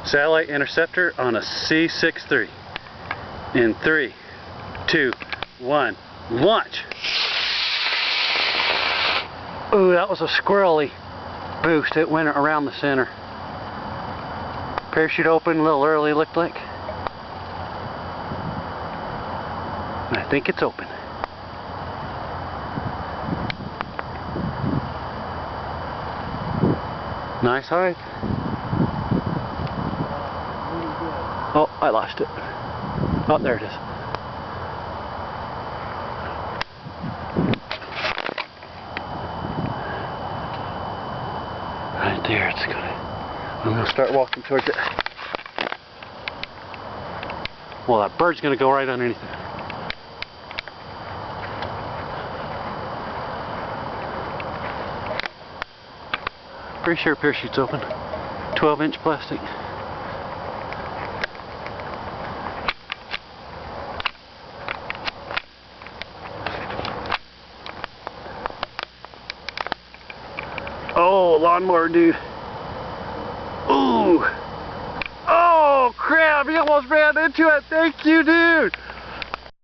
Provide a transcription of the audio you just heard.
Satellite interceptor on a C6-3. In 3, 2, 1, launch! Ooh, that was a squirrely boost. It went around the center. Parachute open a little early, looked like. I think it's open. Nice height. Oh, I lost it. Oh, there it is. Right there, it's good. I'm going to start walking towards it. Well, that bird's going to go right underneath it. Pretty sure parachute's open. 12-inch plastic. Oh, lawnmower dude. Ooh. Oh, crap. He almost ran into it. Thank you, dude.